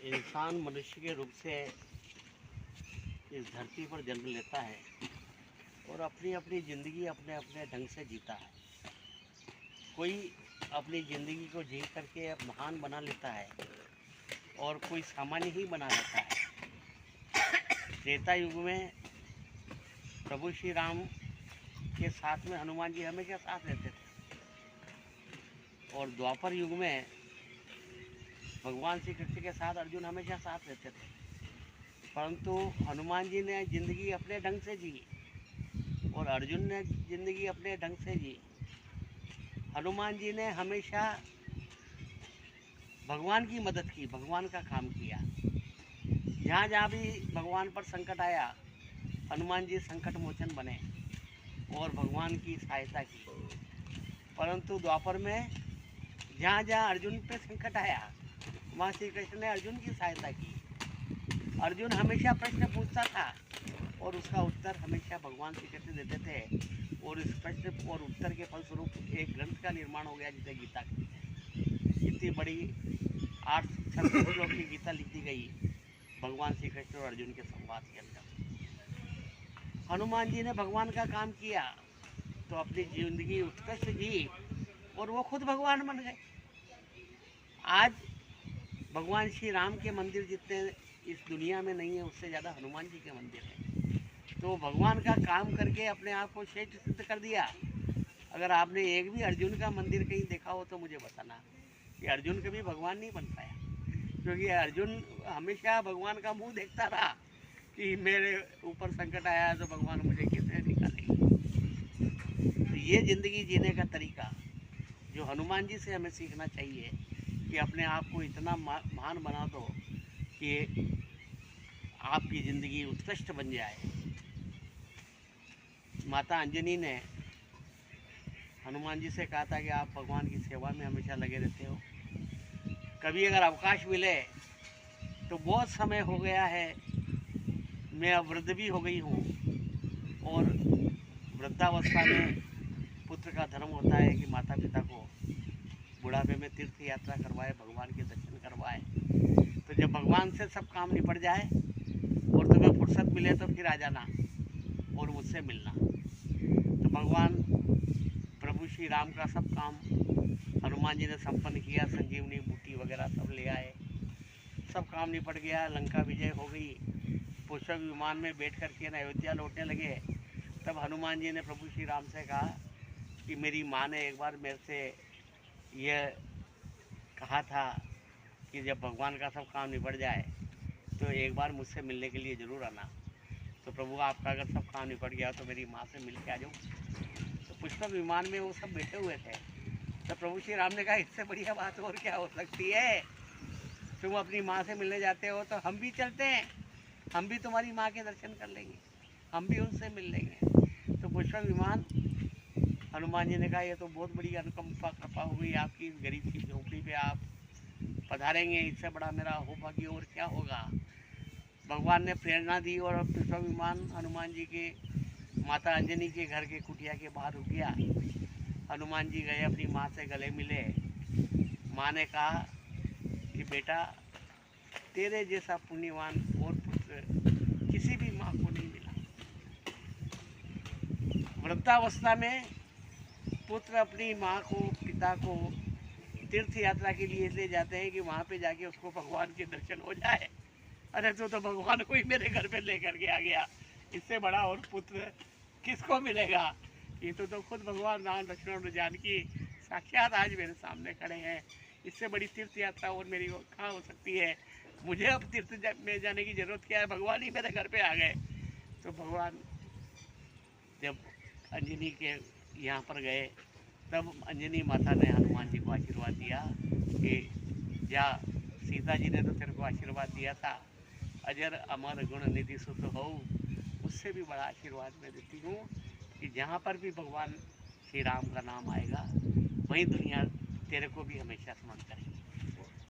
इंसान मनुष्य के रूप से इस धरती पर जन्म लेता है और अपनी अपनी ज़िंदगी अपने अपने ढंग से जीता है। कोई अपनी ज़िंदगी को जी करके महान बना लेता है और कोई सामान्य ही बना लेता है। त्रेता युग में प्रभु श्री राम के साथ में हनुमान जी हमेशा साथ रहते थे और द्वापर युग में भगवान श्री कृष्ण के साथ अर्जुन हमेशा साथ रहते थे। परंतु हनुमान जी ने ज़िंदगी अपने ढंग से जी और अर्जुन ने ज़िंदगी अपने ढंग से जी। हनुमान जी ने हमेशा भगवान की मदद की, भगवान का काम किया। जहाँ जहाँ भी भगवान पर संकट आया, हनुमान जी संकट मोचन बने और भगवान की सहायता की। परंतु द्वापर में जहाँ जहाँ अर्जुन पे संकट आया, वहाँ श्री कृष्ण ने अर्जुन की सहायता की। अर्जुन हमेशा प्रश्न पूछता था और उसका उत्तर हमेशा भगवान श्री कृष्ण देते थे और इस प्रश्न और उत्तर के फलस्वरूप एक ग्रंथ का निर्माण हो गया जिसे गीता कहते हैं। इतनी बड़ी 836 श्लोक की गीता लिखी गई भगवान श्री कृष्ण और अर्जुन के संवाद के अंदर। हनुमान जी ने भगवान का काम किया तो अपनी जिंदगी उत्कृष्ट जी और वो खुद भगवान बन गए। आज भगवान श्री राम के मंदिर जितने इस दुनिया में नहीं है, उससे ज़्यादा हनुमान जी के मंदिर हैं। तो भगवान का काम करके अपने आप को श्रेष्ठ सिद्ध कर दिया। अगर आपने एक भी अर्जुन का मंदिर कहीं देखा हो तो मुझे बताना कि अर्जुन कभी भगवान नहीं बन पाया, क्योंकि अर्जुन हमेशा भगवान का मुंह देखता रहा कि मेरे ऊपर संकट आया है तो भगवान मुझे कैसे निकालेंगे। तो ये ज़िंदगी जीने का तरीका जो हनुमान जी से हमें सीखना चाहिए कि अपने आप को इतना महान बना दो कि आपकी ज़िंदगी उत्कृष्ट बन जाए। माता अंजनी ने हनुमान जी से कहा था कि आप भगवान की सेवा में हमेशा लगे रहते हो, कभी अगर अवकाश मिले तो बहुत समय हो गया है, मैं अब वृद्ध भी हो गई हूँ और वृद्धावस्था में पुत्र का धर्म होता है कि माता पिता को बुढ़ापे में तीर्थ यात्रा करवाए, भगवान के दर्शन करवाए। तो जब भगवान से सब काम निपट जाए और तुम्हें फुर्सत मिले तो फिर आ जाना और मुझसे मिलना। तो भगवान प्रभु श्री राम का सब काम हनुमान जी ने संपन्न किया। संजीवनी बूटी वगैरह सब ले आए, सब काम निपट गया, लंका विजय हो गई। पुष्पक विमान में बैठ करके अयोध्या लौटने लगे। तब हनुमान जी ने प्रभु श्री राम से कहा कि मेरी माँ ने एक बार मेरे से यह कहा था कि जब भगवान का सब काम निपट जाए तो एक बार मुझसे मिलने के लिए ज़रूर आना। तो प्रभु आपका अगर सब काम निपट गया तो मेरी माँ से मिल के आ जाऊँ। तो पुष्पक विमान में वो सब बैठे हुए थे। तो प्रभु श्री राम ने कहा इससे बढ़िया बात और क्या हो सकती है, तुम अपनी माँ से मिलने जाते हो तो हम भी चलते हैं, हम भी तुम्हारी माँ के दर्शन कर लेंगे, हम भी उनसे मिल लेंगे। तो पुष्पक विमान हनुमान जी ने कहा ये तो बहुत बड़ी अनुकंपा कृपा हो गई आपकी, गरीब की झोंपड़ी पे आप पधारेंगे, इससे बड़ा मेरा होभाग्य और क्या होगा। भगवान ने प्रेरणा दी और पुष्पक विमान हनुमान जी के माता अंजनी के घर के कुटिया के बाहर रुक गया। हनुमान जी गए, अपनी माँ से गले मिले। माँ ने कहा कि बेटा तेरे जैसा पुण्यवान और पुत्र किसी भी माँ को नहीं मिला। वृद्धावस्था में पुत्र अपनी माँ को, पिता को तीर्थ यात्रा के लिए इसलिए जाते हैं कि वहाँ पे जाके उसको भगवान के दर्शन हो जाए। अरे तो भगवान को ही मेरे घर पे लेकर के आ गया, इससे बड़ा और पुत्र किसको मिलेगा। ये तो खुद भगवान राम लक्ष्मण और जानकी साक्षात आज मेरे सामने खड़े हैं। इससे बड़ी तीर्थ यात्रा और मेरी कहाँ हो सकती है। मुझे अब तीर्थ में जाने की ज़रूरत क्या है, भगवान ही मेरे घर पे आ गए। तो भगवान जब अंजनी के यहाँ पर गए तब अंजनी माता ने हनुमान जी को आशीर्वाद दिया कि जा, सीता जी ने तो तेरे को आशीर्वाद दिया था, अजर अमर गुण निधि सुत हो, उससे भी बड़ा आशीर्वाद मैं देती हूँ कि जहाँ पर भी भगवान श्री राम का नाम आएगा वहीं दुनिया तेरे को भी हमेशा स्मरण करेगी।